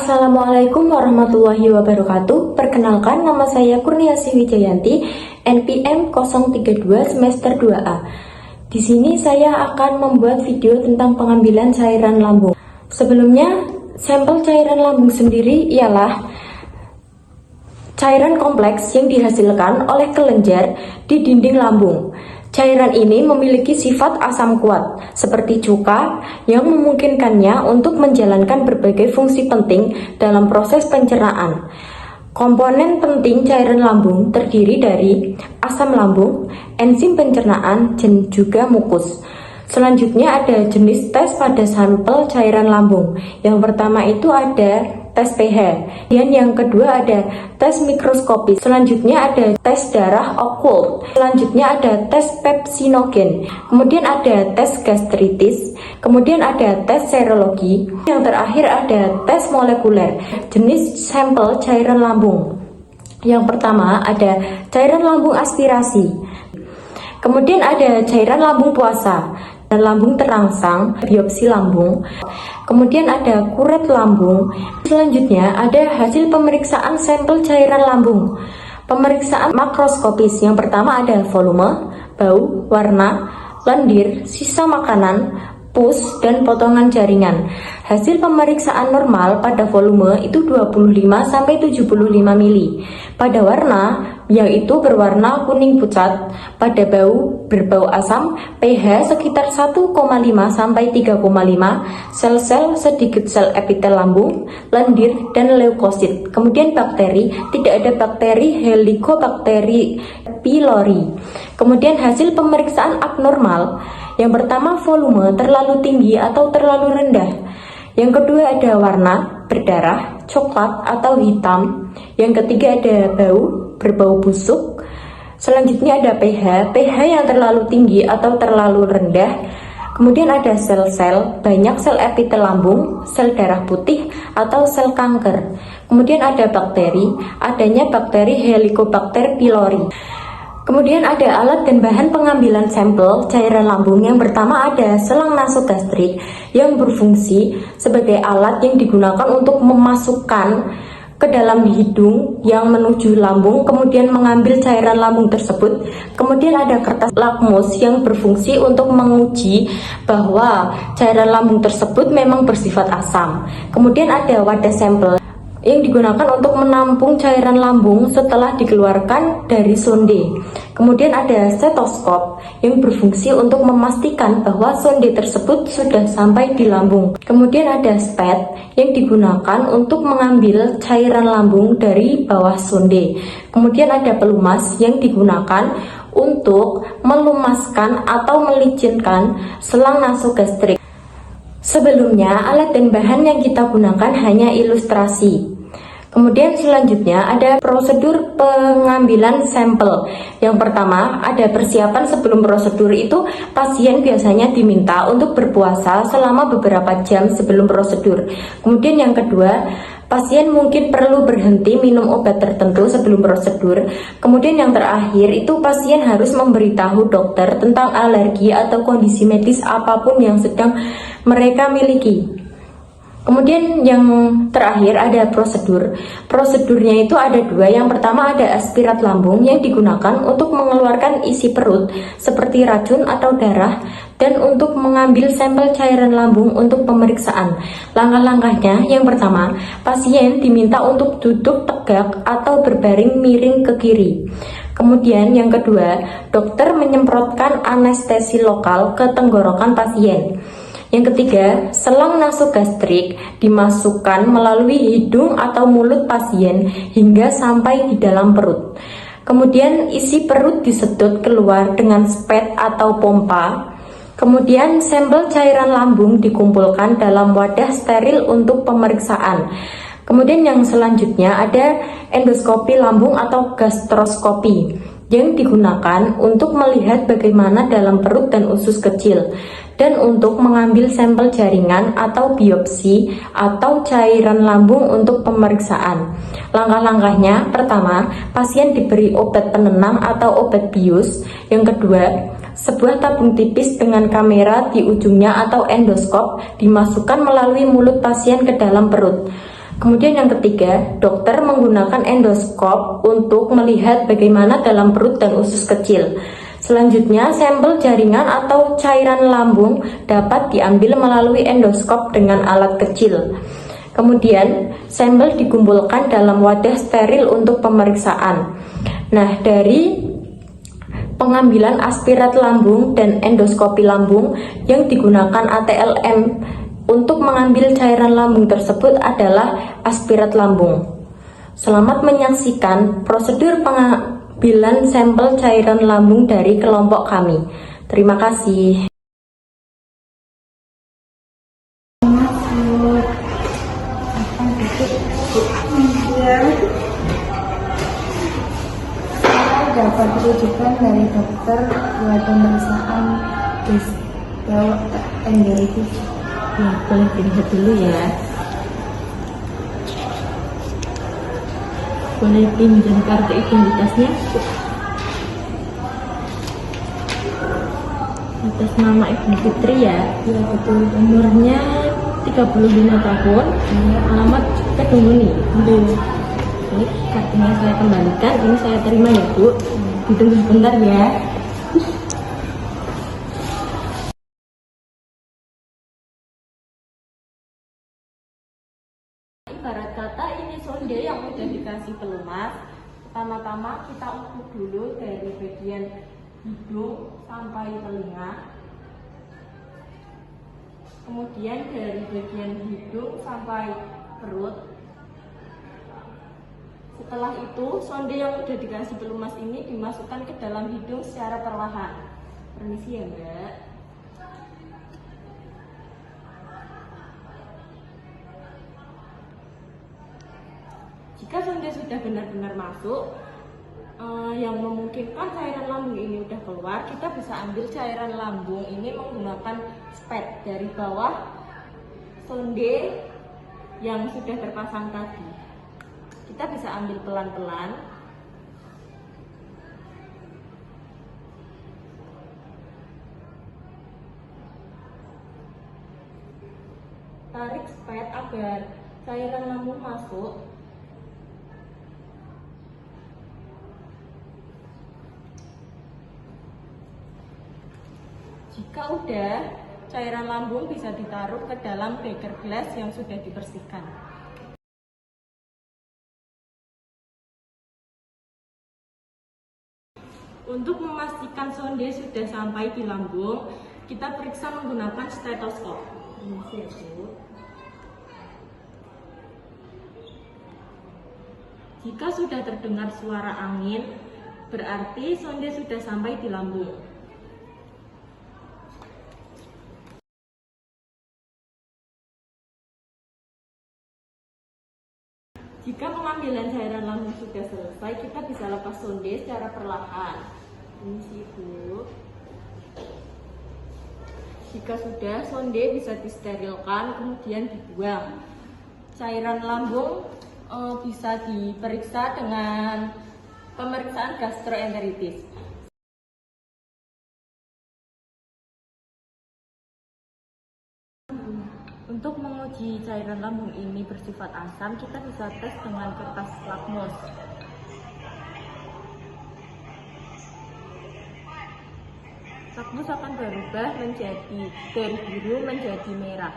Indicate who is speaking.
Speaker 1: Assalamualaikum warahmatullahi wabarakatuh. Perkenalkan, nama saya Kurniasi Wijayanti, NPM 032 semester 2A. Di sini saya akan membuat video tentang pengambilan cairan lambung. Sebelumnya, sampel cairan lambung sendiri ialah cairan kompleks yang dihasilkan oleh kelenjar di dinding lambung. Cairan ini memiliki sifat asam kuat, seperti cuka, yang memungkinkannya untuk menjalankan berbagai fungsi penting dalam proses pencernaan. Komponen penting cairan lambung terdiri dari asam lambung, enzim pencernaan, dan juga mukus. Selanjutnya ada jenis tes pada sampel cairan lambung. Yang pertama itu ada tes pH, dan yang kedua ada tes mikroskopis. Selanjutnya ada tes darah okult. Selanjutnya ada tes pepsinogen. Kemudian ada tes gastritis. Kemudian ada tes serologi. Yang terakhir ada tes molekuler. Jenis sampel cairan lambung. Yang pertama ada cairan lambung aspirasi. Kemudian ada cairan lambung puasa dan lambung terangsang, biopsi lambung. Kemudian ada kuret lambung. Selanjutnya ada hasil pemeriksaan sampel cairan lambung. Pemeriksaan makroskopis. Yang pertama ada volume, bau, warna, lendir, sisa makanan, pus, dan potongan jaringan. Hasil pemeriksaan normal pada volume itu 25-75 mili. Pada warna, yaitu berwarna kuning pucat. Pada bau, berbau asam. pH sekitar 1,5-3,5. Sel-sel sedikit sel epitel lambung, lendir, dan leukosit. Kemudian bakteri, tidak ada bakteri Helicobacter pylori. Kemudian hasil pemeriksaan abnormal. Yang pertama volume terlalu tinggi atau terlalu rendah. Yang kedua ada warna, berdarah, coklat atau hitam. Yang ketiga ada bau, berbau busuk. Selanjutnya ada pH yang terlalu tinggi atau terlalu rendah. Kemudian ada sel-sel, banyak sel epitel lambung, sel darah putih atau sel kanker. Kemudian ada bakteri, adanya bakteri Helicobacter pylori. Kemudian ada alat dan bahan pengambilan sampel cairan lambung. Yang pertama ada selang nasogastrik yang berfungsi sebagai alat yang digunakan untuk memasukkan ke dalam hidung yang menuju lambung, kemudian mengambil cairan lambung tersebut. Kemudian ada kertas lakmus yang berfungsi untuk menguji bahwa cairan lambung tersebut memang bersifat asam. Kemudian ada wadah sampel yang digunakan untuk menampung cairan lambung setelah dikeluarkan dari sonde. Kemudian ada stetoskop yang berfungsi untuk memastikan bahwa sonde tersebut sudah sampai di lambung. Kemudian ada spet yang digunakan untuk mengambil cairan lambung dari bawah sonde. Kemudian ada pelumas yang digunakan untuk melumaskan atau melicinkan selang nasogastrik. Sebelumnya, alat dan bahan yang kita gunakan hanya ilustrasi. Kemudian selanjutnya ada prosedur pengambilan sampel. Yang pertama, ada persiapan sebelum prosedur itu. Pasien biasanya diminta untuk berpuasa selama beberapa jam sebelum prosedur. Kemudian yang kedua, pasien mungkin perlu berhenti minum obat tertentu sebelum prosedur. Kemudian yang terakhir itu pasien harus memberitahu dokter tentang alergi atau kondisi medis apapun yang sedang mereka miliki. Kemudian yang terakhir ada prosedur. Prosedurnya itu ada dua. Yang pertama ada aspirat lambung yang digunakan untuk mengeluarkan isi perut seperti racun atau darah, dan untuk mengambil sampel cairan lambung untuk pemeriksaan. Langkah-langkahnya, yang pertama, pasien diminta untuk duduk tegak atau berbaring miring ke kiri. Kemudian yang kedua, dokter menyemprotkan anestesi lokal ke tenggorokan pasien. Yang ketiga, selang nasogastrik dimasukkan melalui hidung atau mulut pasien hingga sampai di dalam perut. Kemudian isi perut disedot keluar dengan spet atau pompa. Kemudian sampel cairan lambung dikumpulkan dalam wadah steril untuk pemeriksaan. Kemudian yang selanjutnya ada endoskopi lambung atau gastroskopi yang digunakan untuk melihat bagaimana dalam perut dan usus kecil, dan untuk mengambil sampel jaringan atau biopsi atau cairan lambung untuk pemeriksaan. Langkah-langkahnya, pertama, pasien diberi obat penenang atau obat bius. Yang kedua, sebuah tabung tipis dengan kamera di ujungnya atau endoskop dimasukkan melalui mulut pasien ke dalam perut. Kemudian yang ketiga, dokter menggunakan endoskop untuk melihat bagaimana dalam perut dan usus kecil. Selanjutnya, sampel jaringan atau cairan lambung dapat diambil melalui endoskop dengan alat kecil. Kemudian, sampel dikumpulkan dalam wadah steril untuk pemeriksaan. Nah, dari pengambilan aspirat lambung dan endoskopi lambung yang digunakan ATLM untuk mengambil cairan lambung tersebut adalah aspirat lambung. Selamat menyaksikan prosedur pengambilan sampel cairan lambung dari kelompok kami. Terima kasih.
Speaker 2: Dapat rujukan dari dokter buat pemeriksaan enderitis.
Speaker 1: Ya, boleh dilihat dulu ya. Boleh pinjam kartu identitasnya. Atas nama Ibu Fitri ya.
Speaker 2: Ya betul.
Speaker 1: Umurnya 35 tahun. Alamat Kedunguni. Ini kartunya saya kembalikan. Ini saya terima ya Bu. Ditunggu sebentar ya. Ibarat kata ini sonde yang udah dikasih pelumas. Pertama-tama kita ukur dulu dari bagian hidung sampai telinga. Kemudian dari bagian hidung sampai perut. Setelah itu, sonde yang udah dikasih pelumas ini dimasukkan ke dalam hidung secara perlahan. Permisi ya Mbak. Jika sonde sudah benar-benar masuk, yang memungkinkan cairan lambung ini udah keluar, kita bisa ambil cairan lambung ini menggunakan spet dari bawah sonde yang sudah terpasang tadi. Kita bisa ambil pelan-pelan. Tarik spet agar cairan lambung masuk. Jika udah, cairan lambung bisa ditaruh ke dalam beker gelas yang sudah dibersihkan. Untuk memastikan sonde sudah sampai di lambung, kita periksa menggunakan stetoskop. Jika sudah terdengar suara angin, berarti sonde sudah sampai di lambung. Jika pengambilan cairan lambung sudah selesai, kita bisa lepas sonde secara perlahan. Ini Bu. Jika sudah, sonde bisa disterilkan, kemudian dibuang. Cairan lambung bisa diperiksa dengan pemeriksaan gastroenteritis. Untuk menguji cairan lambung ini bersifat asam, kita bisa tes dengan kertas lakmus. Lakmus akan berubah dari biru menjadi merah.